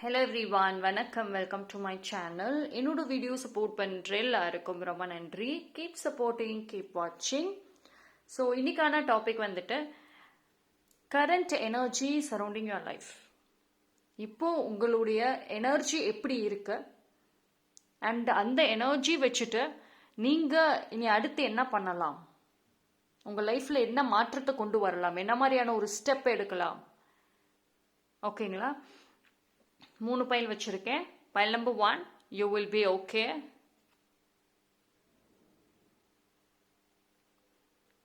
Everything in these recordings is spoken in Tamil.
ஹலோ எவ்ரிவான், வணக்கம். Welcome to my channel. என்னோட வீடியோ சப்போர்ட் பண்ணுற எல்லாருக்கும் ரொம்ப நன்றி. கீப் சப்போர்ட்டிங், கீப் வாட்சிங். ஸோ இன்னைக்கான டாபிக் வந்துட்டு current energy surrounding your life. இப்போ உங்களுடைய எனர்ஜி எப்படி இருக்கு அண்ட் அந்த எனர்ஜி வச்சுட்டு நீங்கள் இனி அடுத்து என்ன பண்ணலாம், உங்கள் லைஃப்பில் என்ன மாற்றத்தை கொண்டு வரலாம், என்ன மாதிரியான ஒரு ஸ்டெப் எடுக்கலாம். ஓகேங்களா? 3 பைல் வச்சிருக்கேன். File number 1, you will be okay.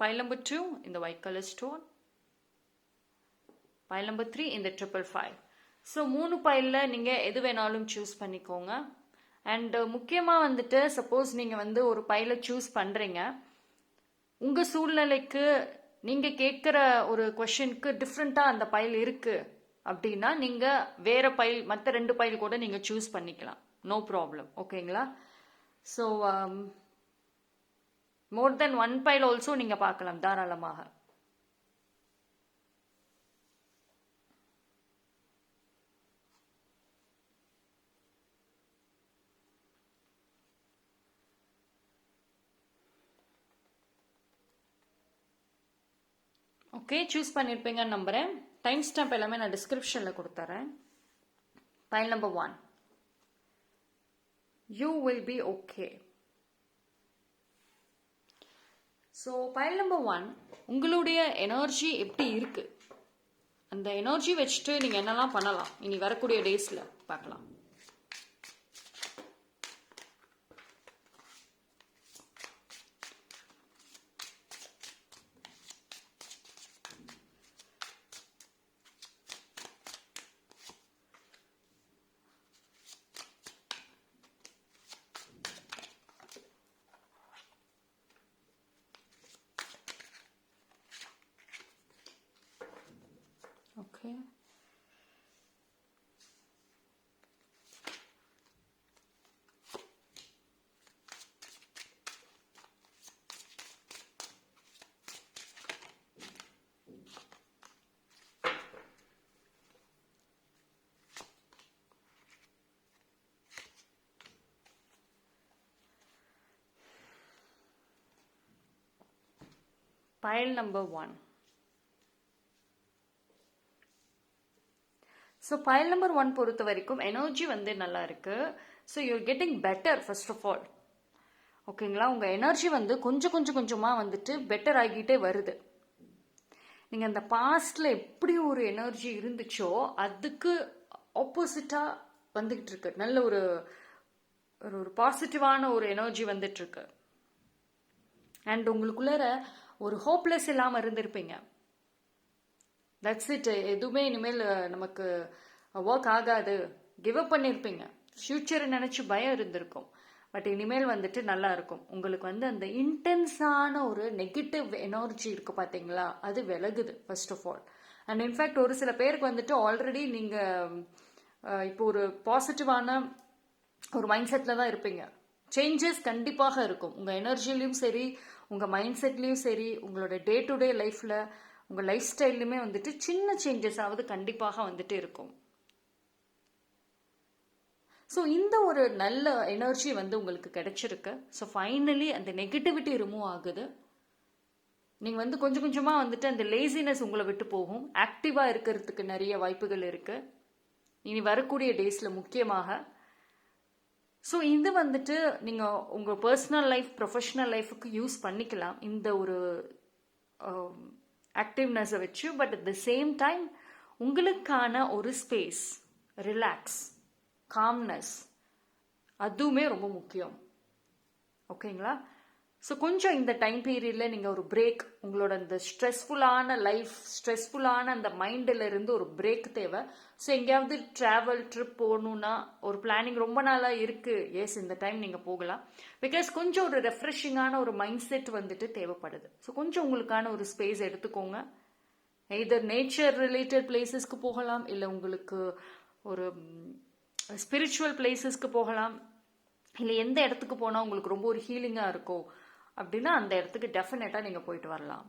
File number 2, இந்த white color stone. File number 3, இந்த 555. ஸோ 3 பைலில் நீங்கள் எது வேணாலும் சூஸ் பண்ணிக்கோங்க. அண்ட் முக்கியமாக வந்துட்டு சப்போஸ் நீங்கள் ஒரு பைலை சூஸ் பண்ணுறீங்க, உங்கள் சூழ்நிலைக்கு நீங்கள் கேட்குற ஒரு கொஷனுக்கு டிஃப்ரெண்ட்டாக அந்த பைல் இருக்குது அப்படின்னா நீங்கள் வேற பைல், மற்ற 2 பைல் கூட நீங்கள் சூஸ் பண்ணிக்கலாம். No problem. ஓகேங்களா? So more than 1 pile also நீங்கள் பார்க்கலாம் தாராளமாக. ஓகே, சூஸ் பண்ணியிருப்பீங்கன்னு நம்புகிறேன். டைம் ஸ்டாம்ப் எல்லாமே நான் டிஸ்கிரிப்ஷனில் கொடுத்துறேன். File number 1, you will be okay. So pile number 1, உங்களுடைய எனர்ஜி எப்படி இருக்கு, அந்த எனர்ஜி வச்சுட்டு நீங்கள் என்னெல்லாம் பண்ணலாம் இனி வரக்கூடிய டேஸில் பார்க்கலாம். Okay. Pile number 1. So pile number 1 பொறுத்த வரைக்கும் எனர்ஜி நல்லா இருக்கு. So you're getting better first of all. ஓகேங்களா? உங்கள் எனர்ஜி கொஞ்சமாக வந்துட்டு பெட்டர் ஆகிட்டே வருது. நீங்கள் அந்த பாஸ்டில் எப்படி ஒரு எனர்ஜி இருந்துச்சோ அதுக்கு ஆப்போசிட்டாக வந்துக்கிட்டு இருக்கு. நல்ல ஒரு ஒரு பாசிட்டிவான ஒரு எனர்ஜி வந்துட்டு இருக்கு. அண்ட் உங்களுக்குள்ளார ஒரு ஹோப்லெஸ் இல்லாமல் இருந்திருப்பீங்க. That's it. எதுவுமே இனிமேல் நமக்கு ஒர்க் ஆகாது, கிவ் அப் பண்ணியிருப்பீங்க. ஃப்யூச்சரை நினச்சி பயம் இருந்திருக்கும். பட் இனிமேல் வந்துட்டு நல்லா இருக்கும். உங்களுக்கு அந்த இன்டென்ஸான ஒரு நெகட்டிவ் எனர்ஜி இருக்கு பார்த்தீங்களா, அது விலகுது first of all. And in fact ஒரு சில பேருக்கு வந்துட்டு ஆல்ரெடி நீங்கள் இப்போ ஒரு பாசிட்டிவான ஒரு மைண்ட் செட்டில் தான் இருப்பீங்க. சேஞ்சஸ் கண்டிப்பாக இருக்கும். உங்கள் எனர்ஜிலையும் சரி, உங்கள் மைண்ட் செட்லேயும் சரி, உங்களோட டே டு டே லைஃப்பில், உங்கள் லைஃப் ஸ்டைல்லுமே வந்துட்டு சின்ன சேஞ்சஸ் ஆகுது கண்டிப்பாக வந்துட்டு இருக்கும். ஸோ இந்த ஒரு நல்ல எனர்ஜி உங்களுக்கு கிடைச்சிருக்கு. ஸோ ஃபைனலி அந்த நெகட்டிவிட்டி ரிமூவ் ஆகுது. நீங்கள் கொஞ்சமாக வந்துட்டு அந்த லேசினஸ் உங்களை விட்டு போகும். ஆக்டிவாக இருக்கிறதுக்கு நிறைய வாய்ப்புகள் இருக்கு இனி வரக்கூடிய டேஸில் முக்கியமாக. ஸோ இது வந்துட்டு நீங்கள் உங்கள் பர்சனல் லைஃப், ப்ரொஃபஷனல் லைஃபுக்கு யூஸ் பண்ணிக்கலாம் இந்த ஒரு ஆக்டிவ்னஸை வச்சு. But at the same time உங்களுக்கான ஒரு ஸ்பேஸ், ரிலாக்ஸ், காம்னஸ், அதுவுமே ரொம்ப முக்கியம். ஓகேங்களா? ஸோ கொஞ்சம் இந்த டைம் பீரியடில் நீங்கள் ஒரு பிரேக், உங்களோட அந்த ஸ்ட்ரெஸ்ஃபுல்லான லைஃப், ஸ்ட்ரெஸ்ஃபுல்லான அந்த மைண்டில் இருந்து ஒரு பிரேக் தேவை. ஸோ எங்கேயாவது ட்ராவல் ட்ரிப் போகணுன்னா ஒரு பிளானிங் ரொம்ப நாளாக இருக்குது. எஸ், இந்த டைம் நீங்கள் போகலாம். பிகாஸ் கொஞ்சம் ஒரு ரெஃப்ரெஷிங்கான ஒரு மைண்ட் செட் வந்துட்டு தேவைப்படுது. ஸோ கொஞ்சம் உங்களுக்கான ஒரு ஸ்பேஸ் எடுத்துக்கோங்க. எய்தர் நேச்சர் ரிலேட்டட் பிளேசஸ்க்கு போகலாம், இல்லை உங்களுக்கு ஒரு ஸ்பிரிச்சுவல் பிளேசஸ்க்கு போகலாம், இல்லை எந்த இடத்துக்கு போனால் உங்களுக்கு ரொம்ப ஒரு ஹீலிங்காக இருக்கும் அப்படின்னா அந்த இடத்துக்கு டெஃபினட்டாக நீங்கள் போயிட்டு வரலாம்.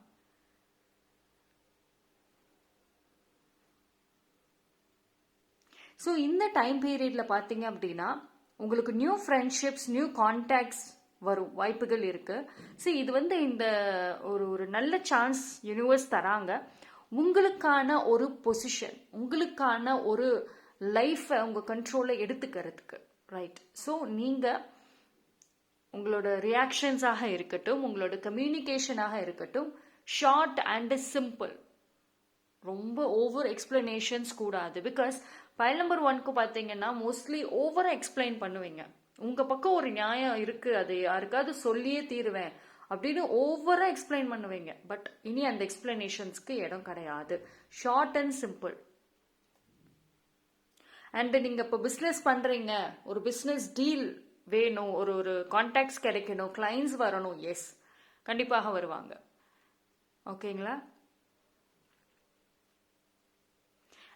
ஸோ இந்த டைம் பீரியடில் பார்த்தீங்க அப்படின்னா உங்களுக்கு நியூ ஃப்ரெண்ட்ஷிப்ஸ், நியூ கான்டாக்ட்ஸ் வரும் வாய்ப்புகள் இருக்கு. ஸோ இது வந்து இந்த ஒரு நல்ல சான்ஸ் யூனிவர்ஸ் தராங்க. உங்களுக்கான ஒரு பொசிஷன், உங்களுக்கான ஒரு லைஃப்பை உங்கள் கண்ட்ரோலில் எடுத்துக்கிறதுக்கு. ரைட். ஸோ நீங்கள் உங்களோட ரியாக்ஷன்ஸாக இருக்கட்டும், உங்களோட கம்யூனிகேஷனாக இருக்கட்டும், ஷார்ட் அண்ட் சிம்பிள். ரொம்ப ஓவர் எக்ஸ்பிளனேஷன்ஸ் கூடாது. பிகாஸ் ஃபைல் நம்பர் 1க்கு பார்த்தீங்கன்னா மோஸ்ட்லி ஓவரா எக்ஸ்பிளைன் பண்ணுவீங்க. உங்க பக்கம் ஒரு நியாயம் இருக்கு, அது யாருக்காவது சொல்லியே தீருவேன் அப்படின்னு ஓவரா எக்ஸ்பிளைன் பண்ணுவீங்க. பட் இனி அந்த எக்ஸ்பிளனேஷன்ஸ்க்கு இடம் கிடையாது. Short and simple. அண்ட் நீங்க இப்போ பிஸ்னஸ் பண்றீங்க, ஒரு பிஸ்னஸ் டீல் வேணும், ஒரு கான்டாக்ட்ஸ் கிடைக்கணும், கிளைண்ட்ஸ் வரணும். எஸ், கண்டிப்பாக வருவாங்க. ஓகேங்களா?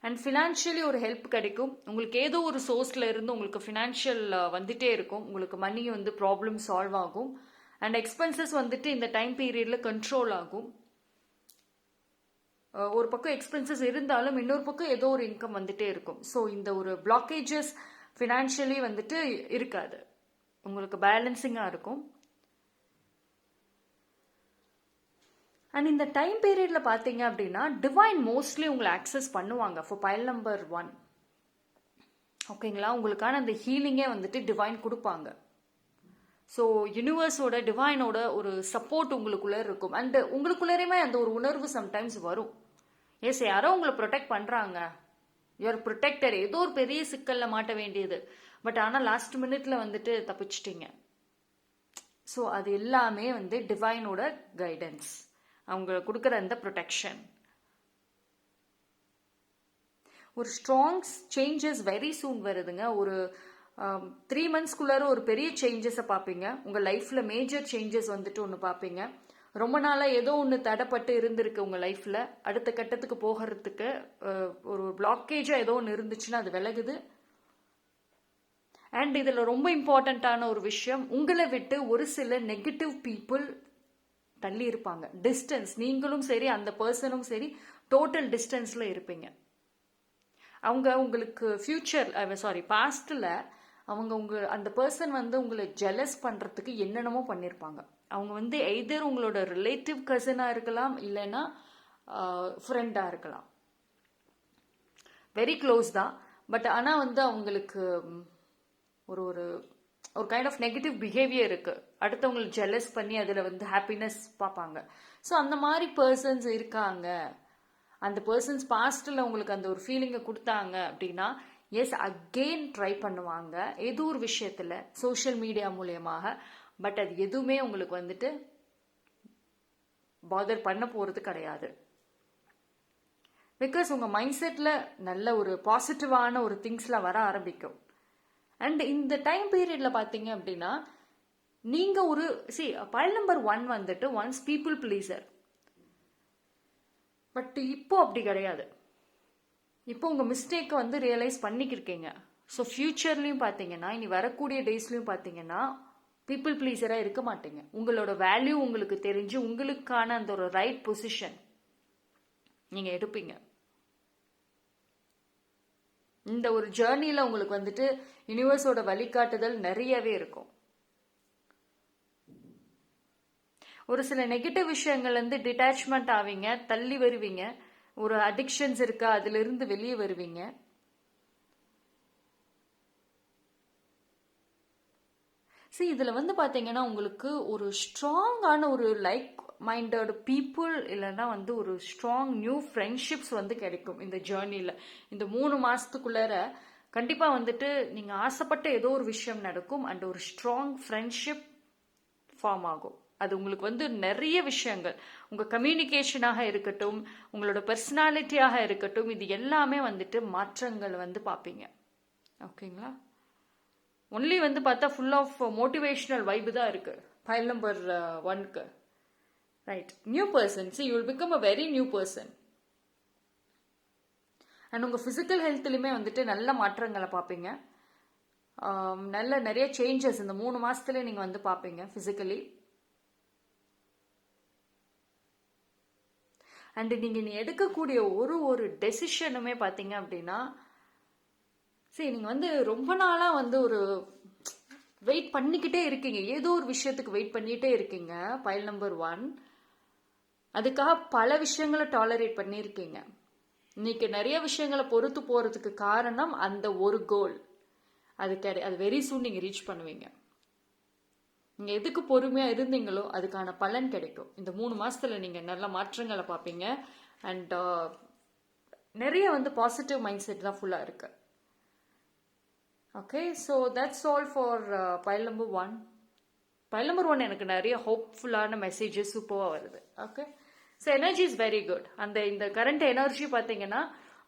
அண்ட் ஃபினான்ஷியலி ஒரு ஹெல்ப் கிடைக்கும். உங்களுக்கு ஏதோ ஒரு சோர்ஸ்ல இருந்து உங்களுக்கு ஃபினான்ஷியல் வந்துட்டே இருக்கும். உங்களுக்கு மணி வந்து ப்ராப்ளம் சால்வ் ஆகும். அண்ட் எக்ஸ்பென்சஸ் வந்துட்டு இந்த டைம் பீரியட்ல கண்ட்ரோல் ஆகும். ஒரு பக்கம் எக்ஸ்பென்சஸ் இருந்தாலும் இன்னொரு பக்கம் ஏதோ ஒரு இன்கம் வந்துட்டே இருக்கும். ஸோ இந்த ஒரு பிளாக்கேஜஸ் ஃபினான்ஷியலி வந்துட்டு இருக்காது, உங்களுக்கு பேலன்சிங்காக இருக்கும். அண்ட் இந்த டைம் பீரியட்ல பார்த்தீங்க அப்படின்னா டிவைன் மோஸ்ட்லி உங்களை ஆக்சஸ் பண்ணுவாங்க ஃபார் பைல் நம்பர் 1. ஓகேங்களா? உங்களுக்கான அந்த ஹீலிங்கே வந்துட்டு டிவைன் கொடுப்பாங்க. ஸோ யூனிவர்ஸோட டிவைனோட ஒரு சப்போர்ட் உங்களுக்குள்ளே இருக்கும். அண்ட் உங்களுக்குள்ளேயுமே அந்த ஒரு உணர்வு சம்டைம்ஸ் வரும். எஸ், யாரோ உங்களை ப்ரொடெக்ட் பண்ணுறாங்க, யுவர் ப்ரொடெக்டர். ஏதோ ஒரு பெரிய சிக்கலில் மாட்ட வேண்டியது, பட் ஆனால் லாஸ்ட் மினிட்ல வந்துட்டு தப்பிச்சிட்டிங்க. ஸோ அது எல்லாமே வந்து டிவைனோட கைடன்ஸ், அவங்க கொடுக்குற அந்த ப்ரொடெக்ஷன். ஒரு ஸ்ட்ராங் சேஞ்சஸ் வெரி சூன் வருதுங்க. ஒரு 3 monthsக்குள்ளார ஒரு பெரிய சேஞ்சஸை பார்ப்பீங்க. உங்கள் லைஃப்பில் மேஜர் சேஞ்சஸ் வந்துட்டு ஒன்று பார்ப்பீங்க. ரொம்ப நாளாக ஏதோ ஒன்று தடைப்பட்டு இருந்திருக்கு உங்கள் லைஃப்பில். அடுத்த கட்டத்துக்கு போகிறதுக்கு ஒரு பிளாக்கேஜாக ஏதோ ஒன்று இருந்துச்சுன்னா அது விலகுது. அண்ட் இதில் ரொம்ப இம்பார்ட்டண்ட்டான ஒரு விஷயம், உங்களை விட்டு ஒரு சில நெகட்டிவ் பீப்புள் தள்ளி இருப்பாங்க. டிஸ்டன்ஸ், நீங்களும் சரி அந்த பர்சனும் சரி டோட்டல் டிஸ்டன்ஸில் இருப்பீங்க. அவங்க உங்களுக்கு பாஸ்டில் அவங்க அந்த பர்சன் வந்து உங்களை ஜெலஸ் பண்ணுறதுக்கு என்னென்னமோ பண்ணியிருப்பாங்க. அவங்க வந்து எய்தர் உங்களோட ரிலேட்டிவ் கசினாக இருக்கலாம், இல்லைன்னா ஃப்ரெண்டாக இருக்கலாம். வெரி க்ளோஸ் தான். பட் ஆனால் வந்து அவங்களுக்கு ஒரு ஒரு ஒரு கைண்ட் ஆஃப் நெகட்டிவ் பிஹேவியர் இருக்கு. அடுத்தவங்களை ஜெலஸ் பண்ணி அதில் வந்து ஹாப்பினஸ் பார்ப்பாங்க. ஸோ அந்த மாதிரி பர்சன்ஸ் இருக்காங்க. அந்த பர்சன்ஸ் பாஸ்டில் உங்களுக்கு அந்த ஒரு ஃபீலிங்கை கொடுத்தாங்க அப்படின்னா எஸ், அகெயின் ட்ரை பண்ணுவாங்க ஏதோ ஒரு விஷயத்தில் சோஷியல் மீடியா மூலியமாக. பட் அது எதுவுமே உங்களுக்கு வந்துட்டு பாதர் பண்ண போகிறது கிடையாது. பிகாஸ் உங்கள் மைண்ட் செட்டில் நல்ல ஒரு பாசிட்டிவான ஒரு திங்ஸ்லாம் வர ஆரம்பிக்கும். அண்ட் இந்த டைம் பீரியட்ல பார்த்தீங்க அப்படின்னா நீங்கள் ஒரு பைல் நம்பர் 1 வந்துட்டு ஒன்ஸ் பீப்புள் ப்ளீசர். பட் இப்போ அப்படி கிடையாது. இப்போ உங்கள் மிஸ்டேக்கை வந்து ரியலைஸ் பண்ணிக்கிருக்கீங்க. ஸோ ஃபியூச்சர்லையும் பார்த்தீங்கன்னா இனி வரக்கூடிய டேஸ்லையும் பார்த்தீங்கன்னா பீப்புள் ப்ளீசராக இருக்க மாட்டீங்க. உங்களோட வேல்யூ உங்களுக்கு தெரிஞ்சு உங்களுக்கான அந்த ஒரு ரைட் பொசிஷன் நீங்கள் எடுப்பீங்க. இந்த ஒரு ஜேர்னியில் உங்களுக்கு வந்துட்டு யூனிவர்ஸோட வழிகாட்டுதல் நிறையவே இருக்கும். ஒரு சில நெகட்டிவ் விஷயங்கள்லேருந்து டிட்டாச்மெண்ட் ஆவீங்க, தள்ளி வருவீங்க. ஒரு அடிக்ஷன்ஸ் இருக்கா, அதிலிருந்து வெளியே வருவீங்க. இதில் வந்து பார்த்தீங்கன்னா உங்களுக்கு ஒரு ஸ்ட்ராங்கான ஒரு லைக் மைண்டட் பீப்புள் இல்லைன்னா வந்து ஒரு ஸ்ட்ராங் நியூ ஃப்ரெண்ட்ஷிப்ஸ் வந்து கிடைக்கும் இந்த ஜேர்னியில். இந்த 3 மாதத்துக்குள்ளார கண்டிப்பாக வந்துட்டு நீங்கள் ஆசைப்பட்ட ஏதோ ஒரு விஷயம் நடக்கும். அண்ட் ஒரு ஸ்ட்ராங் ஃப்ரெண்ட்ஷிப் ஃபார்ம் ஆகும். அது உங்களுக்கு வந்து நிறைய விஷயங்கள், உங்கள் கம்யூனிகேஷனாக இருக்கட்டும், உங்களோட பர்சனாலிட்டியாக இருக்கட்டும், இது எல்லாமே வந்துட்டு மாற்றங்கள் வந்து பார்ப்பீங்க. ஓகேங்களா? ஒன்லி வந்து பார்த்தா ஃபுல் ஆஃப் மோட்டிவேஷனல் வைப்பு தான் இருக்கு ஃபைல் நம்பர் 1க்கு. Right. New person, you will become a very new person. And உங்கள் ஃபிசிக்கல் ஹெல்த்லையுமே வந்துட்டு நல்ல மாற்றங்களை பார்ப்பீங்க. நிறைய சேஞ்சஸ் இந்த 3 மாதத்துலேயே நீங்கள் வந்து பார்ப்பீங்க ஃபிசிக்கலி. அண்ட் நீங்கள் எடுக்கக்கூடிய ஒரு டெசிஷனுமே பார்த்தீங்க அப்படின்னா சரி, நீங்கள் வந்து ரொம்ப நாளாக வந்து ஒரு வெயிட் பண்ணிக்கிட்டே இருக்கீங்க, ஏதோ ஒரு விஷயத்துக்கு வெயிட் பண்ணிகிட்டே இருக்கீங்க. பைல் நம்பர் 1, அதுக்காக பல விஷயங்களை டாலரேட் பண்ணியிருக்கீங்க. இன்னைக்கு நிறைய விஷயங்களை பொறுத்து போகிறதுக்கு காரணம் அந்த ஒரு கோல். அது வெரி சூன் நீங்கள் ரீச் பண்ணுவீங்க. நீங்கள் எதுக்கு பொறுமையாக இருந்தீங்களோ அதுக்கான பலன் கிடைக்கும். இந்த 3 மாதத்தில் நீங்கள் நல்ல மாற்றங்களை பார்ப்பீங்க. அண்ட் நிறைய வந்து பாசிட்டிவ் மைண்ட் செட் தான் ஃபுல்லாக இருக்கு. Okay, so that's all for pile number 1. File number 1 எனக்கு நிறைய ஹோப்ஃபுல்லான மெசேஜஸ் சூப்பராக வருது. Okay, so energy is very good. இந்த கரண்ட் எனர்ஜி பார்த்தீங்கன்னா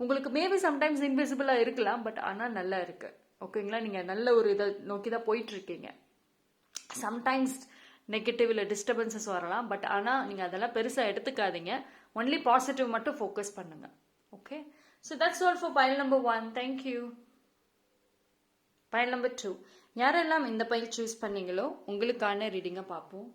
உங்களுக்கு மேபி சம்டைம்ஸ் இன்விசிபிளாக இருக்கலாம், பட் ஆனால் நல்லா இருக்கு. ஓகேங்களா, நீங்கள் நல்ல ஒரு இதை நோக்கி தான் போயிட்டு இருக்கீங்க. சம்டைம்ஸ் நெகட்டிவ் இல்லை டிஸ்டர்பன்சஸ் வரலாம், பட் ஆனால் நீங்கள் அதெல்லாம் பெருசாக எடுத்துக்காதீங்க. ஒன்லி பாசிட்டிவ் மட்டும் ஃபோக்கஸ் பண்ணுங்க. Okay, so that's all for pile number 1. Thank you. Pile number 2, யாரெல்லாம் இந்த பைல் சூஸ் பண்ணீங்களோ உங்களுக்கான ரீடிங்கை பார்ப்போம்.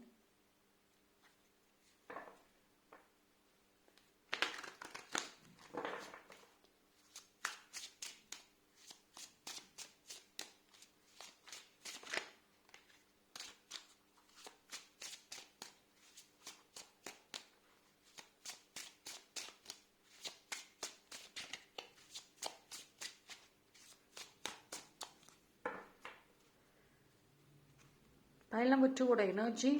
Pile number 2 energy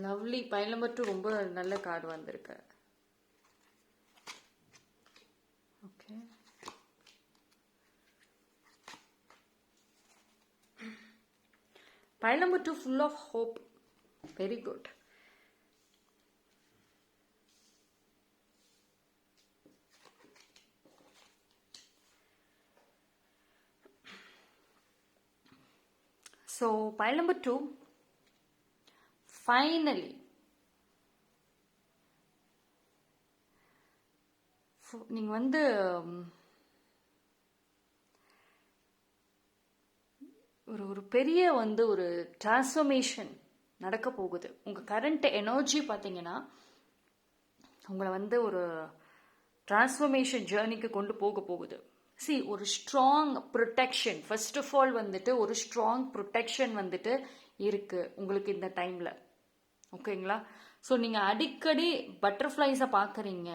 lovely. Pile number 2 ரொம்ப நல்ல கார்டு வந்திருக்கு. Okay, pile number 2 full of hope. Very good. So pile number 2, finally நீங்கள் வந்து ஒரு பெரிய வந்து ஒரு டிரான்ஸ்ஃபர்மேஷன் நடக்க போகுது. உங்கள் கரண்ட் எனர்ஜி பார்த்தீங்கன்னா உங்களை வந்து ஒரு டிரான்ஸ்ஃபர்மேஷன் ஜேர்னிக்கு கொண்டு போக போகுது. ஒரு strong protection, first of all வந்துட்டு ஒரு ஸ்ட்ராங் ப்ரொடெக்ஷன் வந்துட்டு இருக்கு உங்களுக்கு இந்த டைம்ல. ஓகேங்களா, ஸோ நீங்கள் அடிக்கடி பட்டர்ஃப்ளைஸை பார்க்குறீங்க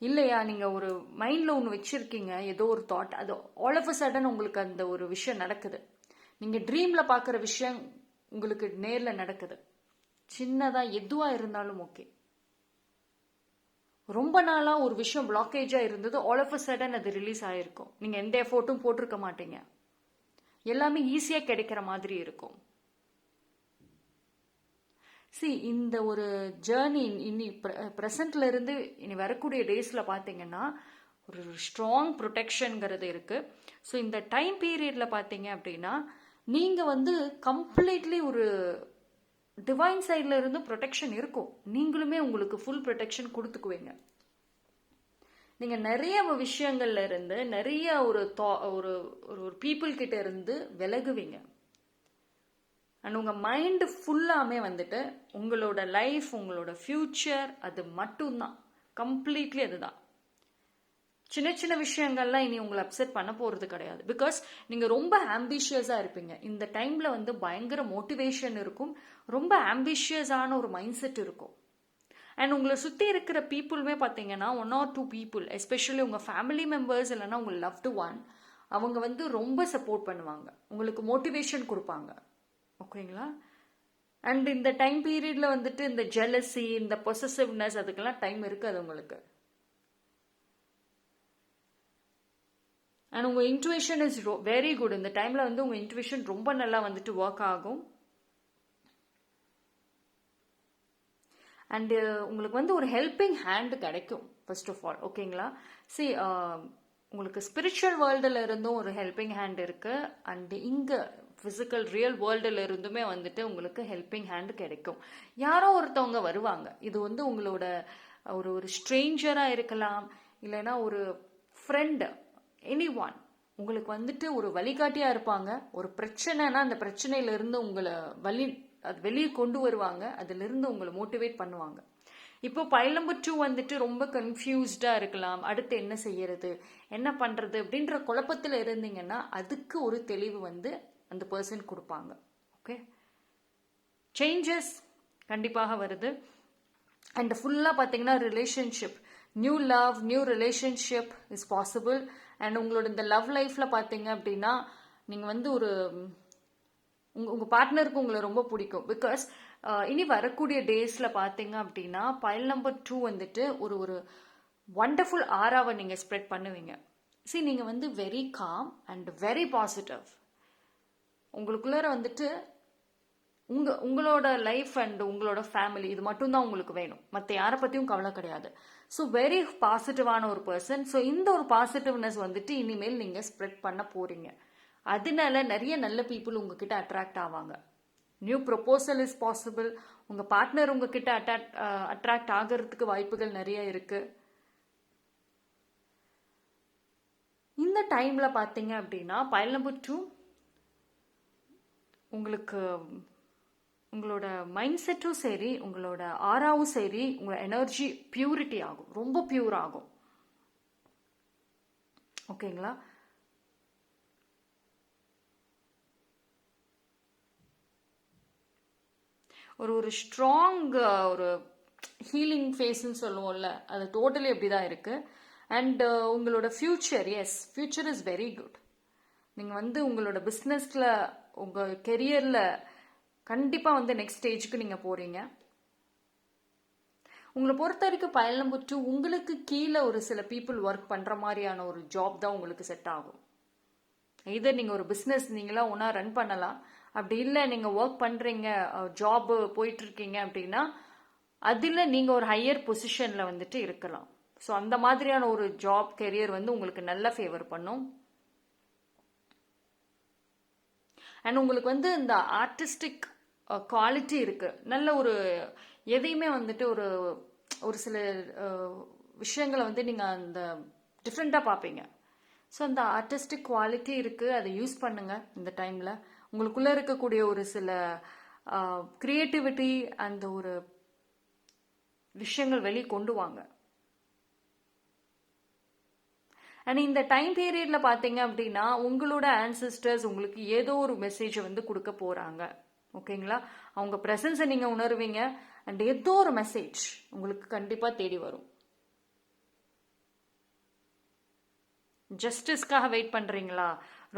இல்லையா, நீங்கள் ஒரு மைண்டில் ஒன்று வச்சுருக்கீங்க, ஏதோ ஒரு தாட், அது ஆல் ஆஃப் அ சடன் உங்களுக்கு அந்த ஒரு விஷயம் நடக்குது. நீங்கள் ட்ரீமில் பார்க்குற விஷயம் உங்களுக்கு நேரில் நடக்குது. சின்னதாக எதுவாக இருந்தாலும் ஓகே. ரொம்ப நாளாக ஒரு விஷயம் பிளாக்கேஜாக இருந்தது, ஆல் ஆஃப் அ சடன் அது ரிலீஸ் ஆகிருக்கும். நீங்கள் எந்த எஃபோர்ட்டும் போட்டிருக்க மாட்டீங்க, எல்லாமே ஈஸியாக கிடைக்கிற மாதிரி இருக்கும். இந்த ஒரு ஜேர்னி இனி ப்ரெசண்ட்ல இருந்து இனி வரக்கூடிய டேஸ்ல பார்த்தீங்கன்னா ஒரு ஸ்ட்ராங் ப்ரொடெக்ஷனுங்கிறது இருக்கு. ஸோ இந்த டைம் பீரியட்ல பார்த்தீங்க அப்படின்னா நீங்க வந்து கம்ப்ளீட்லி ஒரு டிவைன் சைட்ல இருந்து ப்ரொடெக்ஷன் இருக்கும். நீங்களுமே உங்களுக்கு ஃபுல் ப்ரொடெக்ஷன் கொடுத்துக்குவீங்க. நீங்க நிறைய விஷயங்கள்ல இருந்து நிறைய ஒரு பீப்புள் கிட்ட இருந்து விலகுவீங்க. அண்ட் உங்கள் மைண்டு ஃபுல்லாமே வந்துட்டு உங்களோட லைஃப், உங்களோட ஃப்யூச்சர், அது மட்டும்தான். கம்ப்ளீட்லி அதுதான். சின்ன சின்ன விஷயங்கள்லாம் இனி உங்களை அப்செட் பண்ண போகிறது கிடையாது. பிகாஸ் நீங்கள் ரொம்ப ஆம்பிஷியஸாக இருப்பீங்க. இந்த டைமில் வந்து பயங்கர மோட்டிவேஷன் இருக்கும், ரொம்ப ஆம்பிஷியஸான ஒரு மைண்ட் செட் இருக்கும். அண்ட் உங்களை சுற்றி இருக்கிற பீப்புளுமே பார்த்தீங்கன்னா 1 or 2 பீப்புள், எஸ்பெஷலி உங்கள் ஃபேமிலி மெம்பர்ஸ் இல்லைன்னா உங்கள் லவ்டு ஒன், அவங்க வந்து ரொம்ப சப்போர்ட் பண்ணுவாங்க, உங்களுக்கு மோட்டிவேஷன் கொடுப்பாங்க. ஓகேங்களா, அண்ட் இந்த டைம் பீரியட்ல வந்துட்டு இந்த ஜெலசி, இந்த பொசசிவ்னஸ், அதுக்கெல்லாம் டைம் இருக்காது உங்களுக்கு. அண்ட் உங்கள் இன்ட்யூஷன் இஸ் வெரி குட். இந்த டைமில் வந்து உங்கள் இன்ட்யூஷன் ரொம்ப நல்லா வந்துட்டு ஒர்க் ஆகும். அண்டு உங்களுக்கு வந்து ஒரு ஹெல்பிங் ஹேண்ட் கிடைக்கும் ஃபர்ஸ்ட் ஆஃப் ஆல். ஓகேங்களா, உங்களுக்கு ஸ்பிரிச்சுவல் வேர்ல்டில் இருந்தும் ஒரு ஹெல்பிங் ஹேண்ட் இருக்கு. அண்ட் இங்கே ஃபிசிக்கல் ரியல் வேர்ல்டில் இருந்துமே வந்துட்டு உங்களுக்கு ஹெல்பிங் ஹேண்ட் கிடைக்கும். யாரோ ஒருத்தவங்க வருவாங்க. இது வந்து உங்களோட ஒரு ஸ்ட்ரேஞ்சராக இருக்கலாம், இல்லைன்னா ஒரு ஃப்ரெண்டு, எனி ஒன். உங்களுக்கு வந்துட்டு ஒரு வழிகாட்டியாக இருப்பாங்க. ஒரு பிரச்சனைனா அந்த பிரச்சனையிலிருந்து உங்களை அது வெளியே கொண்டு வருவாங்க, அதிலிருந்து உங்களை மோட்டிவேட் பண்ணுவாங்க. இப்போ பைல் நம்பர் 2 வந்துட்டு ரொம்ப கன்ஃபியூஸ்டாக இருக்கலாம், அடுத்து என்ன செய்யறது என்ன பண்ணுறது அப்படின்ற குழப்பத்தில் இருந்தீங்கன்னா அதுக்கு ஒரு தெளிவு வந்து அந்த பர்சன் கொடுப்பாங்க. ஓகே, சேஞ்சஸ் கண்டிப்பாக வருது. அண்ட் ஃபுல்லாக பார்த்தீங்கன்னா relationship, new love, new relationship is possible. And உங்களோட இந்த லவ் லைஃப்பில் பார்த்தீங்க அப்படின்னா நீங்கள் வந்து ஒரு உங்கள் பார்ட்னருக்கு உங்களை ரொம்ப பிடிக்கும். பிகாஸ் இனி வரக்கூடிய டேஸில் பார்த்தீங்க அப்படின்னா பைல் நம்பர் 2 வந்துட்டு ஒரு ஒரு வண்டர்ஃபுல் ஆராவை நீங்கள் ஸ்ப்ரெட் பண்ணுவீங்க. சரி, நீங்கள் வந்து very calm and very positive. உங்களுக்குள்ளார வந்துட்டு உங்களோட லைஃப் அண்ட் உங்களோட ஃபேமிலி இது மட்டும்தான் உங்களுக்கு வேணும், மற்ற யாரை பற்றியும் கவலை கிடையாது. ஸோ வெரி பாசிட்டிவான ஒரு பர்சன். ஸோ இந்த ஒரு பாசிட்டிவ்னஸ் வந்துட்டு இனிமேல் நீங்கள் ஸ்ப்ரெட் பண்ண போகிறீங்க. அதனால நிறைய நல்ல பீப்புள் உங்ககிட்ட அட்ராக்ட் ஆவாங்க. New proposal is possible. உங்கள் பார்ட்னர் உங்ககிட்ட அட்ராக்ட் ஆகிறதுக்கு வாய்ப்புகள் நிறைய இருக்கு. இந்த டைமில் பார்த்தீங்க அப்படின்னா பைல் நம்பர் 2 உங்களுக்கு உங்களோட மைண்ட் செட்டும் சரி, உங்களோட ஆராவும் சரி, உங்களோட எனர்ஜி பியூரிட்டி ஆகும், ரொம்ப பியூர் ஆகும். ஓகேங்களா? ஒரு ஒரு ஸ்ட்ராங் ஒரு ஹீலிங் ஃபேஸ்ன்னு சொல்லுவோம்ல, அது டோட்டலி அப்படி தான் இருக்குது. அண்ட் உங்களோட future, yes, future is very good. நீங்கள் வந்து உங்களோட பிஸ்னஸில் உங்கள் கெரியரில் கண்டிப்பாக வந்து நெக்ஸ்ட் ஸ்டேஜுக்கு நீங்கள் போகிறீங்க. உங்களை பொறுத்த வரைக்கும் பைல் நம்பர் 2 உங்களுக்கு கீழே ஒரு சில பீப்புள் ஒர்க் பண்ணுற மாதிரியான ஒரு ஜாப் தான் உங்களுக்கு செட் ஆகும். இதர் நீங்கள் ஒரு பிஸ்னஸ் நீங்களாம் ஒன்றா ரன் பண்ணலாம், அப்படி இல்லை நீங்கள் ஒர்க் பண்ணுறீங்க, ஜாப் போயிட்டுருக்கீங்க அப்படின்னா அதில் நீங்கள் ஒரு ஹையர் பொசிஷனில் வந்துட்டு இருக்கலாம். ஸோ அந்த மாதிரியான ஒரு ஜாப் கெரியர் வந்து உங்களுக்கு நல்ல ஃபேவர் பண்ணும். அண்ட் உங்களுக்கு வந்து இந்த ஆர்டிஸ்டிக் குவாலிட்டி இருக்குது, நல்ல ஒரு எதையுமே வந்துட்டு ஒரு ஒரு சில விஷயங்களை வந்து நீங்கள் அந்த டிஃப்ரெண்ட்டாக பார்ப்பீங்க. ஸோ அந்த ஆர்டிஸ்டிக் குவாலிட்டி இருக்குது, அதை யூஸ் பண்ணுங்கள் இந்த டைமில். உங்களுக்குள்ளே இருக்கக்கூடிய ஒரு சில க்ரியேட்டிவிட்டி அந்த ஒரு விஷயங்கள் வெளியே கொண்டு வாங்க. அண்ட் இந்த டைம் பீரியடில் பார்த்தீங்க அப்படின்னா உங்களோட ஆன்சிஸ்டர்ஸ் உங்களுக்கு ஏதோ ஒரு மெசேஜை வந்து கொடுக்க போகிறாங்க. ஓகேங்களா? அவங்க ப்ரெசன்ஸை நீங்கள் உணர்வீங்க. அண்ட் ஏதோ ஒரு மெசேஜ் உங்களுக்கு கண்டிப்பாக தேடி வரும். ஜஸ்டிஸ்க்காக வெயிட் பண்ணுறீங்களா?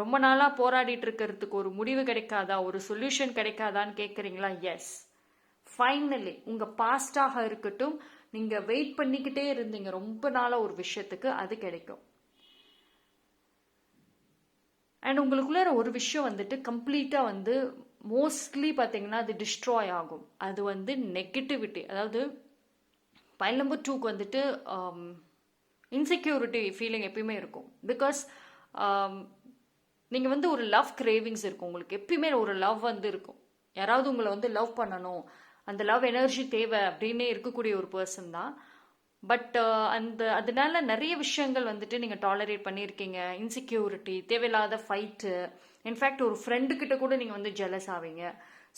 ரொம்ப நாளாக போராடிட்டு இருக்கிறதுக்கு ஒரு முடிவு கிடைக்காதா, ஒரு சொல்யூஷன் கிடைக்காதான்னு கேட்குறீங்களா? எஸ், ஃபைனலி உங்கள் பாஸ்டாக இருக்கட்டும், நீங்கள் வெயிட் பண்ணிக்கிட்டே இருந்தீங்க ரொம்ப நாளாக ஒரு விஷயத்துக்கு, அது கிடைக்கும். அண்ட் உங்களுக்குள்ள ஒரு விஷயம் வந்துட்டு கம்ப்ளீட்டாக வந்து மோஸ்ட்லி பார்த்தீங்கன்னா அது டிஸ்ட்ராய் ஆகும். அது வந்து நெகட்டிவிட்டி. அதாவது பைல் நம்பர் 2க்கு வந்துட்டு இன்செக்யூரிட்டி ஃபீலிங் எப்பயுமே இருக்கும். பிகாஸ் நீங்கள் வந்து ஒரு லவ் கிரேவிங்ஸ் இருக்கும், உங்களுக்கு எப்பயுமே ஒரு லவ் வந்து இருக்கும். யாராவது உங்களை வந்து லவ் பண்ணணும், அந்த லவ் எனர்ஜி தேவை அப்படின்னே இருக்கக்கூடிய ஒரு பர்சன் தான். பட் அதனால நிறைய விஷயங்கள் வந்துட்டு நீங்கள் டாலரேட் பண்ணியிருக்கீங்க. இன்செக்யூரிட்டி, தேவையில்லாத ஃபைட்டு, இன்ஃபேக்ட் ஒரு ஃப்ரெண்டுக்கிட்ட கூட நீங்கள் வந்து ஜெலஸ் ஆவீங்க.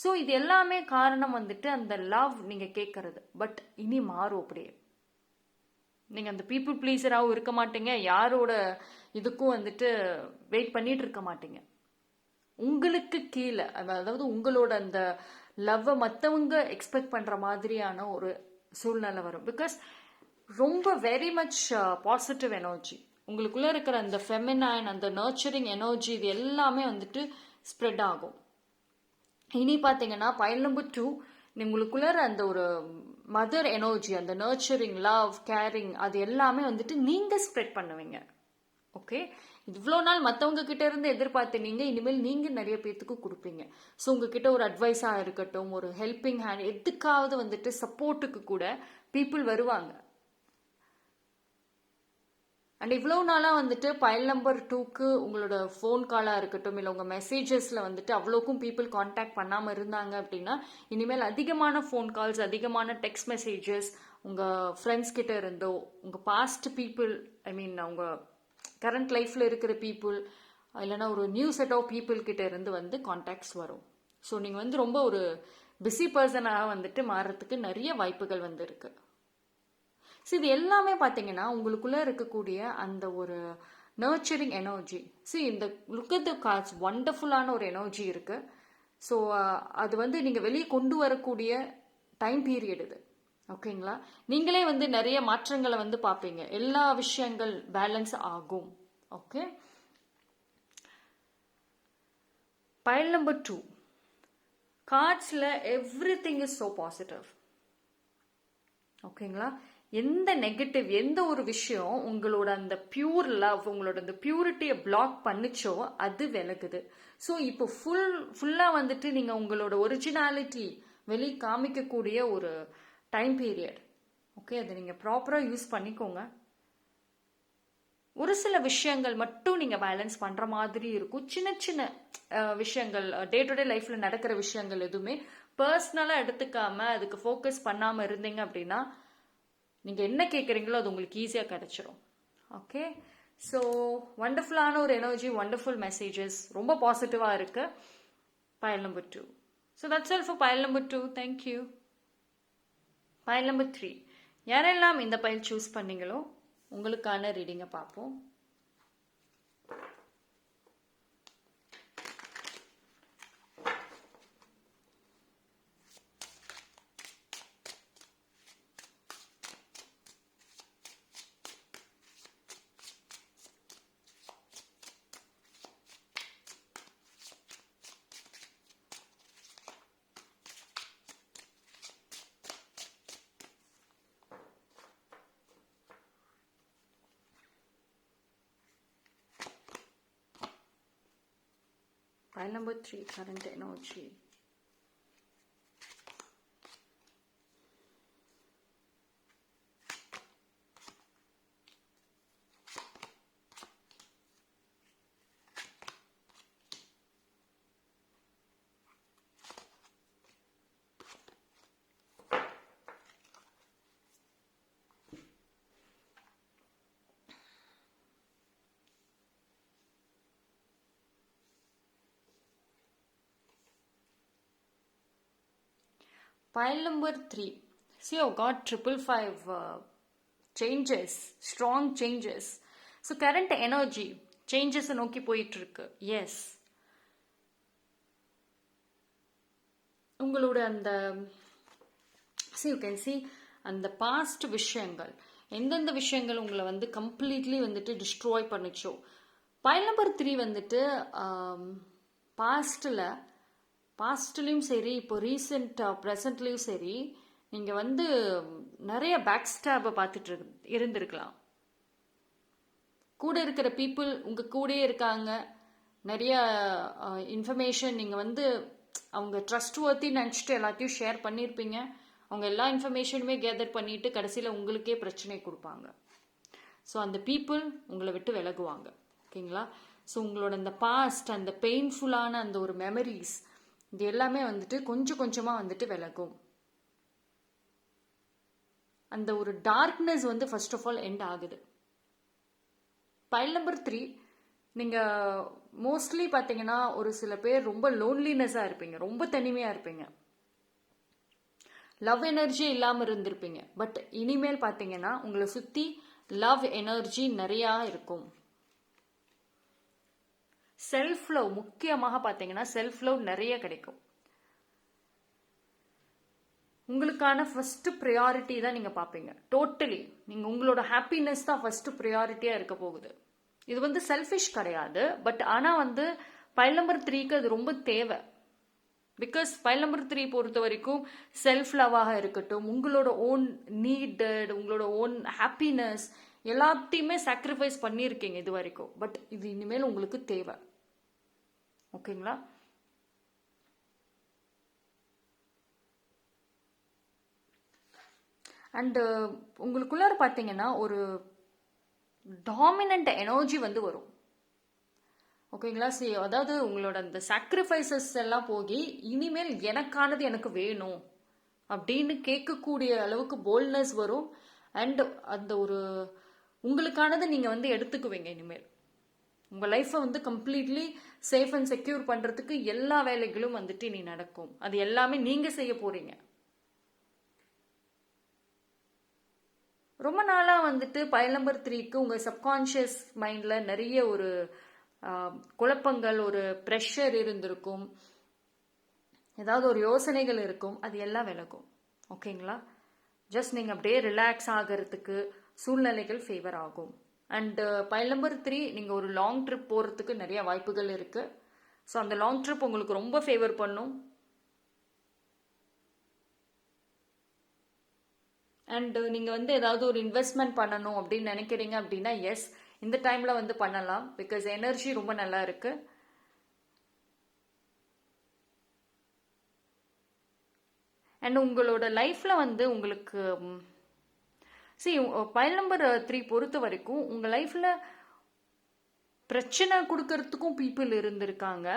ஸோ இது எல்லாமே காரணம் வந்துட்டு அந்த லவ் நீங்கள் கேட்கறது. பட் இனி மாறும் அப்படியே. நீங்கள் அந்த பீப்புள் ப்ளீஸராகவும் இருக்க மாட்டீங்க, யாரோட இதுக்கும் வந்துட்டு வெயிட் பண்ணிட்டு இருக்க மாட்டீங்க. உங்களுக்கு கீழே, அதாவது உங்களோட அந்த லவ்வை மற்றவங்க எக்ஸ்பெக்ட் பண்ணுற மாதிரியான ஒரு சூழ்நிலை வரும். பிகாஸ் ரொம்ப வெரி மச் பாசிட்டிவ் எனர்ஜி உங்களுக்குள்ளே இருக்கிற அந்த ஃபெமினைன், அந்த நர்ச்சரிங் எனர்ஜி, இது எல்லாமே வந்துட்டு ஸ்ப்ரெட் ஆகும். இனி பார்த்தீங்கன்னா பைல் நம்பர் 2 உங்களுக்குள்ள அந்த ஒரு மதர் எனர்ஜி, அந்த நர்ச்சரிங், லவ், கேரிங், அது எல்லாமே வந்துட்டு நீங்கள் ஸ்ப்ரெட் பண்ணுவீங்க. ஓகே, இவ்வளோ நாள் மற்றவங்க கிட்ட இருந்து எதிர்பார்த்து நீங்கள் இனிமேல் நீங்கள் நிறைய பேர்த்துக்கு கொடுப்பீங்க. ஸோ உங்ககிட்ட ஒரு அட்வைஸாக இருக்கட்டும், ஒரு ஹெல்பிங் ஹேண்ட், எதுக்காவது வந்துட்டு சப்போர்ட்டுக்கு கூட பீப்புள் வருவாங்க. அண்ட் இவ்வளோ நாளாக வந்துட்டு பைல் நம்பர் 2க்கு உங்களோட ஃபோன் காலாக இருக்கட்டும், இல்லை உங்கள் மெசேஜஸில் வந்துட்டு அவ்வளோக்கும் பீப்புள் காண்டாக்ட் பண்ணாமல் இருந்தாங்க அப்படின்னா இனிமேல் அதிகமான ஃபோன் கால்ஸ், அதிகமான டெக்ஸ்ட் மெசேஜஸ் உங்கள் ஃப்ரெண்ட்ஸ் கிட்ட இருந்தோ, உங்கள் பாஸ்ட் பீப்புள், ஐ மீன் உங்கள் கரண்ட் லைஃப்பில் இருக்கிற பீப்புள், இல்லைனா ஒரு நியூ செட் ஆஃப் பீப்புள் கிட்ட இருந்து வந்து காண்டாக்ட்ஸ் வரும். ஸோ நீங்கள் வந்து ரொம்ப ஒரு பிஸி பர்சனாக வந்துட்டு மாறுறதுக்கு நிறைய வாய்ப்புகள் வந்து இருக்கு. ஸோ இது எல்லாமே பார்த்தீங்கன்னா உங்களுக்குள்ள இருக்கக்கூடிய அந்த ஒரு நர்ச்சரிங் எனர்ஜி. இந்த லுக் அட் த கார்ட்ஸ், வண்டர்ஃபுல்லான ஒரு எனர்ஜி இருக்கு. ஸோ அது வந்து நீங்கள் வெளியே கொண்டு வரக்கூடிய டைம் பீரியட் இது. ஓகேங்களா? நீங்களே வந்து நிறைய மாற்றங்களை வந்து பார்ப்பீங்க. எல்லா விஷயங்கள் பேலன்ஸ் ஆகும். ஓகே, பைல் நம்பர் 2 கார்ட்ஸில் everything is so positive. ஓகேங்களா? எந்த நெகட்டிவ், எந்த ஒரு விஷயம் உங்களோட அந்த பியூர் லவ், உங்களோட அந்த பியூரிட்டியை பிளாக் பண்ணிச்சோ அது விலகுது. ஸோ இப்போ ஃபுல்லாக வந்துட்டு நீங்கள் உங்களோட ஒரிஜினாலிட்டி வெளியே காமிக்கக்கூடிய ஒரு டைம் பீரியட். ஓகே, அதை நீங்கள் ப்ராப்பராக யூஸ் பண்ணிக்கோங்க. ஒரு சில விஷயங்கள் மட்டும் நீங்கள் பேலன்ஸ் பண்ணுற மாதிரி இருக்கும். சின்ன சின்ன விஷயங்கள், டே டு டே லைஃப்பில் நடக்கிற விஷயங்கள் எதுவுமே பர்சனலாக எடுத்துக்காம அதுக்கு ஃபோக்கஸ் பண்ணாமல் இருந்தீங்க அப்படின்னா நீங்கள் என்ன கேட்குறீங்களோ அது உங்களுக்கு ஈஸியாக கிடைச்சிரும். ஓகே, ஸோ வண்டர்ஃபுல்லான ஒரு எனர்ஜி, வண்டர்ஃபுல் மெசேஜஸ், ரொம்ப பாசிட்டிவாக இருக்கு. File number 2. So that's all for pile number 2. Thank you. Pile number 3. யாரெல்லாம் இந்த பைல் சூஸ் பண்ணீங்களோ உங்களுக்கான ரீடிங்கை பார்ப்போம். Pile number 3, current energy. Pile number 3. See, I've got 555 changes, strong changes. So current energy changes நோக்கி போயிட்டு இருக்கு. எஸ், உங்களோட அந்த you can see அந்த பாஸ்ட் விஷயங்கள், எந்தெந்த விஷயங்கள் உங்களை வந்து கம்ப்ளீட்லி வந்துட்டு டிஸ்ட்ராய் பண்ணிச்சோ. பைல் நம்பர் 3 வந்துட்டு பாஸ்ட்லேயும் சரி, இப்போ ரீசெண்டாக ப்ரெசண்ட்லேயும் சரி, நீங்கள் வந்து நிறைய பேக் ஸ்டாப்பை பார்த்துட்டு இருந்திருக்கலாம். கூட இருக்கிற பீப்புள் உங்கள் கூடயே இருக்காங்க. நிறைய இன்ஃபர்மேஷன் நீங்கள் வந்து அவங்க ட்ரஸ்ட் வர்த்தி நினச்சிட்டு எல்லாத்தையும் ஷேர் பண்ணியிருப்பீங்க. அவங்க எல்லா இன்ஃபர்மேஷனுமே கேதர் பண்ணிட்டு கடைசியில் உங்களுக்கே பிரச்சனை கொடுப்பாங்க. ஸோ அந்த பீப்புள் உங்களை விட்டு விலகுவாங்க. ஓகேங்களா? ஸோ உங்களோட அந்த பாஸ்ட், அந்த பெயின்ஃபுல்லான அந்த ஒரு மெமரிஸ், இது எல்லாமே வந்துட்டு கொஞ்சம் கொஞ்சமாக வந்துட்டு விலகும். அந்த ஒரு டார்க்னஸ் வந்து ஃபர்ஸ்ட் ஆஃப் ஆல் எண்ட் ஆகுது. பைல் நம்பர் 3, நீங்கள் மோஸ்ட்லி பார்த்தீங்கன்னா ஒரு சில பேர் ரொம்ப லோன்லினஸாக இருப்பீங்க, ரொம்ப தனிமையாக இருப்பீங்க, லவ் எனர்ஜி இல்லாமல் இருந்திருப்பீங்க. பட் இனிமேல் பார்த்தீங்கன்னா உங்களை சுற்றி லவ் எனர்ஜி நிறையா இருக்கும். செல்ஃப் லவ், முக்கியமாக பார்த்தீங்கன்னா செல்ஃப் லவ் நிறைய கிடைக்கும். உங்களுக்கான ஃபர்ஸ்ட் ப்ரையாரிட்டி தான் நீங்கள் பார்ப்பீங்க. டோட்டலி நீங்கள் உங்களோட ஹாப்பினஸ் தான் ஃபர்ஸ்ட் ப்ரையாரிட்டியாக இருக்க போகுது. இது வந்து செல்ஃபிஷ் கிடையாது, பட் ஆனால் வந்து பைல் நம்பர் 3க்கு அது ரொம்ப தேவை. பிகாஸ் பைல் நம்பர் 3 பொறுத்த வரைக்கும் செல்ஃப் லவ்வாக இருக்கட்டும், உங்களோட ஓன் நீடட், உங்களோட ஓன் ஹாப்பினஸ் எல்லாத்தையுமே சாக்ரிஃபைஸ் பண்ணியிருக்கீங்க இது வரைக்கும். பட் இது இனிமேல் உங்களுக்கு தேவை. ஓகேங்களா? அண்டு உங்களுக்குள்ளார பார்த்தீங்கன்னா ஒரு டாமினன்ட் எனர்ஜி வந்து வரும். ஓகேங்களா? அதாவது உங்களோட அந்த சாக்ரிஃபைசஸ் எல்லாம் போகி இனிமேல் எனக்கானது எனக்கு வேணும் அப்படின்னு கேட்கக்கூடிய அளவுக்கு போல்ட்னஸ் வரும். அண்ட் அந்த ஒரு உங்களுக்கானது நீங்கள் வந்து எடுத்துக்குவீங்க இனிமேல். உங்கள் லைஃப்பை வந்து கம்ப்ளீட்லி சேஃப் அண்ட் செக்யூர் பண்ணுறதுக்கு எல்லா வேலைகளும் வந்துட்டு இனி நடக்கும். அது எல்லாமே நீங்கள் செய்ய போகிறீங்க. ரொம்ப நாளாக வந்துட்டு பைல் நம்பர் 3க்கு உங்கள் சப்கான்ஷியஸ் மைண்டில் நிறைய ஒரு குழப்பங்கள், ஒரு ப்ரெஷர் இருந்திருக்கும், ஏதாவது ஒரு யோசனைகள் இருக்கும். அது எல்லாம் விலகும். ஓகேங்களா? ஜஸ்ட் நீங்கள் அப்படியே ரிலாக்ஸ் ஆகிறதுக்கு சூழ்நிலைகள் ஃபேவர் ஆகும். அண்டு பைல் நம்பர் 3 நீங்கள் ஒரு லாங் ட்ரிப் போகிறதுக்கு நிறைய வாய்ப்புகள் இருக்குது. ஸோ அந்த லாங் ட்ரிப் உங்களுக்கு ரொம்ப ஃபேவர் பண்ணும். அண்டு நீங்கள் வந்து ஏதாவது ஒரு இன்வெஸ்ட்மெண்ட் பண்ணணும் அப்படின்னு நினைக்கிறீங்க அப்படின்னா எஸ், இந்த டைமில் வந்து பண்ணலாம். பிகாஸ் எனர்ஜி ரொம்ப நல்லா இருக்குது. அண்ட் உங்களோட லைஃப்பில் வந்து உங்களுக்கு பைல் நம்பர் 3 பொறுத்த வரைக்கும் உங்கள் லைஃப்பில் பிரச்சனை கொடுக்கறதுக்கும் பீப்புள் இருந்திருக்காங்க,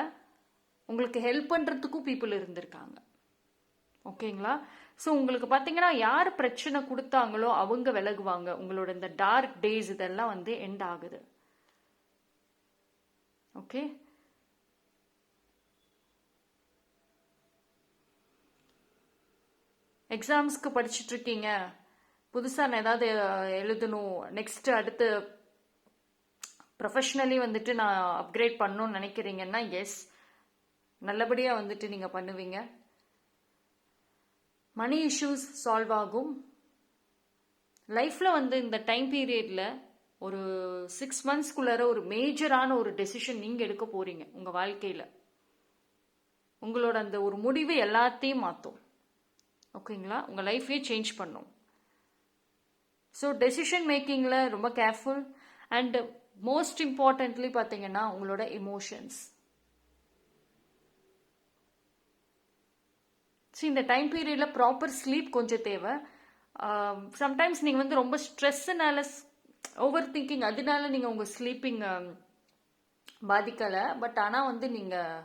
உங்களுக்கு ஹெல்ப் பண்ணுறதுக்கும் பீப்புள் இருந்திருக்காங்க. ஓகேங்களா? ஸோ உங்களுக்கு பார்த்தீங்கன்னா யார் பிரச்சனை கொடுத்தாங்களோ அவங்க விலகுவாங்க. உங்களோட இந்த டார்க் டேஸ் இதெல்லாம் வந்து எண்ட் ஆகுது. ஓகே, எக்ஸாம்ஸ்க்கு படிச்சுட்டு இருக்கீங்க, புதுசாக நான் ஏதாவது எழுதணும், நெக்ஸ்ட் அடுத்து ப்ரொஃபஷ்னலி வந்துட்டு நான் அப்கிரேட் பண்ணணும்னு நினைக்கிறீங்கன்னா எஸ், நல்லபடியாக வந்துட்டு நீங்கள் பண்ணுவீங்க. மணி இஷ்யூஸ் சால்வ் ஆகும். லைஃப்பில் வந்து இந்த டைம் பீரியடில் ஒரு 6 மந்த்ஸ்க்குள்ளார ஒரு மேஜரான ஒரு டெசிஷன் நீங்கள் எடுக்க போகிறீங்க உங்கள் வாழ்க்கையில். உங்களோட அந்த ஒரு முடிவு எல்லாத்தையும் மாற்றும். ஓகேங்களா? உங்கள் லைஃபே சேஞ்ச் பண்ணும். ஸோ டெசிஷன் மேக்கிங்கில் ரொம்ப கேர்ஃபுல். அண்ட் மோஸ்ட் இம்பார்ட்டன்ட்லி பார்த்தீங்கன்னா உங்களோட எமோஷன்ஸ். ஸோ இந்த டைம் பீரியடில் ப்ராப்பர் ஸ்லீப் கொஞ்சம் தேவை. சம்டைம்ஸ் நீங்கள் வந்து ரொம்ப ஸ்ட்ரெஸ்ஸுனால, ஓவர் திங்கிங், அதனால நீங்கள் உங்கள் ஸ்லீப்பிங் பாதிக்கலை. பட் ஆனால் வந்து நீங்கள்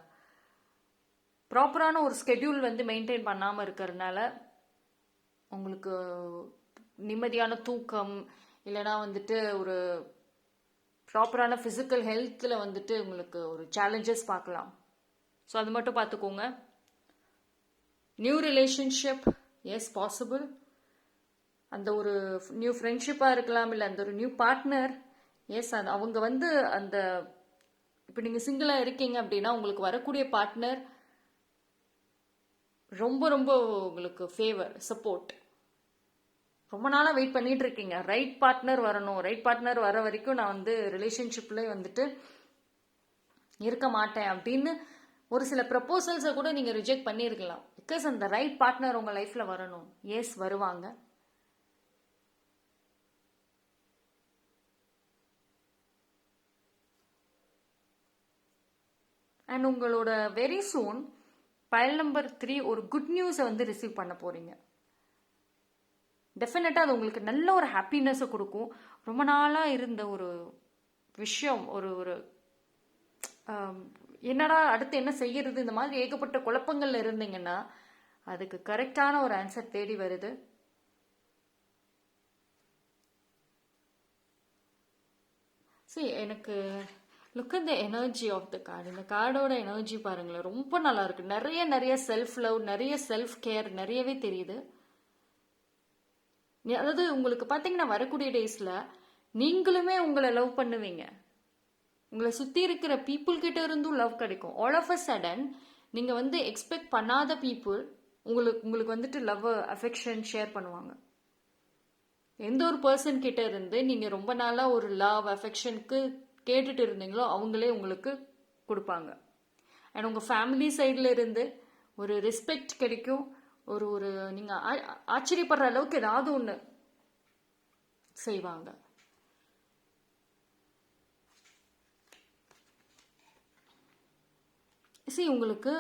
ப்ராப்பரான ஒரு ஸ்கெடியூல் வந்து மெயின்டைன் பண்ணாமல் இருக்கிறதுனால உங்களுக்கு நிம்மதியான தூக்கம், இல்லைனா வந்துட்டு ஒரு ப்ராப்பரான ஃபிசிக்கல் ஹெல்த்தில் வந்துட்டு உங்களுக்கு ஒரு சேலஞ்சஸ் பார்க்கலாம். ஸோ அது மட்டும் பார்த்துக்கோங்க. New relationship is possible. அந்த ஒரு நியூ ஃப்ரெண்ட்ஷிப்பாக இருக்கலாம், இல்லை அந்த ஒரு நியூ பார்ட்னர் எஸ். அது அவங்க வந்து அந்த இப்போ நீங்கள் சிங்கிளாக இருக்கீங்க அப்படின்னா உங்களுக்கு வரக்கூடிய பார்ட்னர் ரொம்ப ரொம்ப உங்களுக்கு ஃபேவர், சப்போர்ட். ரொம்ப நாளாக வெயிட் பண்ணிட்டு இருக்கீங்க, ரைட் பார்ட்னர் வரணும், ரைட் பார்ட்னர் வர வரைக்கும் நான் வந்து ரிலேஷன்ஷிப்ல வந்துட்டு இருக்க மாட்டேன் அப்படின்னு ஒரு சில ப்ரப்போசல்ஸை கூட நீங்கள் ரிஜெக்ட் பண்ணியிருக்கலாம். பிகாஸ் அந்த ரைட் பார்ட்னர் உங்கள் லைஃப்பில் வரணும். எஸ், வருவாங்க. அண்ட் உங்களோட வெரி சூன் பைல் நம்பர் 3 ஒரு குட் நியூஸை வந்து ரிசீவ் பண்ண போகிறீங்க. டெஃபினட்டாக அது உங்களுக்கு நல்ல ஒரு ஹாப்பினஸை கொடுக்கும். ரொம்ப நாளாக இருந்த ஒரு விஷயம், ஒரு என்னடா அடுத்து என்ன செய்யறது, இந்த மாதிரி ஏகப்பட்ட குழப்பங்கள்ல இருந்தீங்கன்னா அதுக்கு கரெக்டான ஒரு ஆன்சர் தேடி வருது. சரி, எனக்கு look at the energy of the card. இந்த கார்டோட எனர்ஜி பாருங்களேன், ரொம்ப நல்லா இருக்கு. நிறைய செல்ஃப் லவ், நிறைய செல்ஃப் கேர் நிறையவே தெரியுது. அதாவது உங்களுக்கு பார்த்தீங்கன்னா வரக்கூடிய டேஸில் நீங்களுமே உங்களை லவ் பண்ணுவீங்க. உங்களை சுற்றி இருக்கிற பீப்புள் கிட்ட இருந்தும் லவ் கிடைக்கும். ஆல் ஆஃப் அ சடன் நீங்கள் வந்து எக்ஸ்பெக்ட் பண்ணாத பீப்புள் உங்களுக்கு வந்துட்டு லவ், அஃபெக்ஷன் ஷேர் பண்ணுவாங்க. எந்த ஒரு பர்சன் கிட்ட இருந்து நீங்கள் ரொம்ப நாளாக ஒரு லவ், அஃபெக்ஷனுக்கு கேட்டுட்டு இருந்தீங்களோ அவங்களே உங்களுக்கு கொடுப்பாங்க. அண்ட் உங்கள் ஃபேமிலி சைடில் இருந்து ஒரு ரெஸ்பெக்ட் கிடைக்கும். ஒரு நீங்கள் ஆச்சரியப்படுற அளவுக்கு ஏதாவது ஒன்று செய்வாங்க. உங்களுக்கு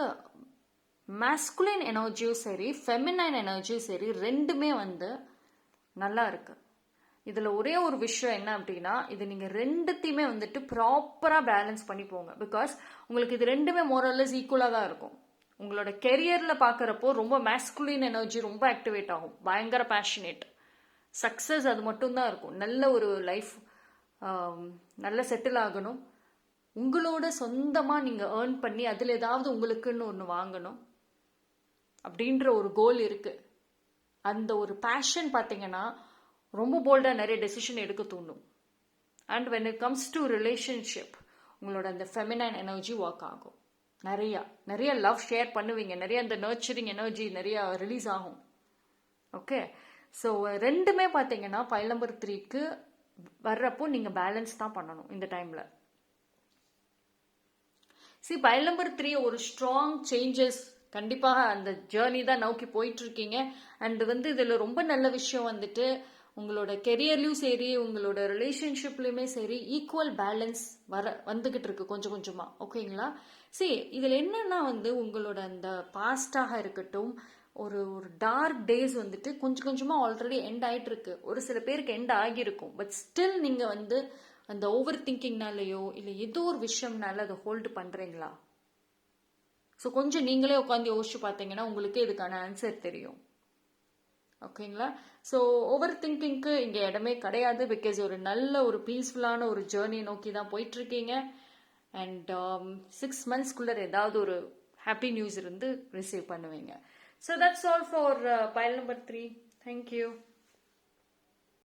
மாஸ்குலின் எனர்ஜியும் சரி, ஃபெமினைன் எனர்ஜியும் சரி, ரெண்டுமே வந்து நல்லா இருக்கு. இதில் ஒரே ஒரு விஷயம் என்ன அப்படின்னா, இது நீங்கள் ரெண்டுத்தையுமே வந்துட்டு ப்ராப்பராக பேலன்ஸ் பண்ணி போங்க. பிகாஸ் உங்களுக்கு இது ரெண்டுமே மோரல்லஸ் ஈக்குவலாக தான் இருக்கும். உங்களோட கெரியரில் பார்க்குறப்போ ரொம்ப மேஸ்குலின் எனர்ஜி ரொம்ப ஆக்டிவேட் ஆகும், பயங்கர பேஷனேட், சக்ஸஸ் அது மட்டும்தான் இருக்கும். நல்ல ஒரு லைஃப், நல்ல செட்டில் ஆகணும், உங்களோட சொந்தமாக நீங்கள் ஏர்ன் பண்ணி அதில் ஏதாவது உங்களுக்குன்னு ஒன்று வாங்கணும் அப்படின்ற ஒரு கோல் இருக்குது. அந்த ஒரு பேஷன் பார்த்தீங்கன்னா ரொம்ப போல்டாக நிறைய டெசிஷன் எடுக்க தூண்டும். And when it comes to relationship உங்களோட அந்த ஃபெமினைன் எனர்ஜி ஒர்க் ஆகும். நிறைய லவ் ஷேர் பண்ணுவீங்க, நிறைய அந்த நர்ச்சரிங் எனர்ஜி நிறைய ரிலீஸ் ஆகும். ஓகே, ஸோ ரெண்டுமே பார்த்தீங்கன்னா பைல் நம்பர் 3க்கு வர்றப்போ நீங்கள் பேலன்ஸ் தான் பண்ணணும் இந்த டைமில். பைல் நம்பர் 3 ஒரு ஸ்ட்ராங் சேஞ்சஸ் கண்டிப்பாக அந்த ஜேர்னி தான் நோக்கி போயிட்டு இருக்கீங்க. அண்ட் இதில் ரொம்ப நல்ல விஷயம் உங்களோட கெரியர்லையும் சரி உங்களோட ரிலேஷன்ஷிப்லையுமே சரி ஈக்குவல் பேலன்ஸ் வந்துகிட்டு இருக்கு கொஞ்சம் கொஞ்சமா. ஓகேங்களா? இதில் என்னன்னா உங்களோட அந்த பாஸ்டாக இருக்கட்டும், ஒரு டார்க் டேஸ் கொஞ்சம் கொஞ்சமா ஆல்ரெடி எண்ட் ஆயிட்டு இருக்கு. ஒரு சில பேருக்கு எண்ட் ஆகியிருக்கும். பட் ஸ்டில் நீங்க அந்த ஓவர் திங்கிங்னாலேயோ இல்லை ஏதோ ஒரு விஷயம்னால அதை ஹோல்டு பண்றீங்களா? ஸோ கொஞ்சம் நீங்களே உட்காந்து யோசிச்சு பார்த்தீங்கன்னா உங்களுக்கு இதுக்கான ஆன்சர் தெரியும். ஓகேங்களா? ஸோ ஓவர் திங்கிங்க்கு இங்கே இடமே கிடையாது. பிகாஸ் ஒரு நல்ல ஒரு பீஸ்ஃபுல்லான ஒரு ஜேர்னி நோக்கி தான் போயிட்டுருக்கீங்க. அண்ட் 6 monthsக்குள்ளே ஏதாவது ஒரு ஹாப்பி நியூஸ் ரிசீவ் பண்ணுவீங்க. So that's all for pile number 3. Thank you.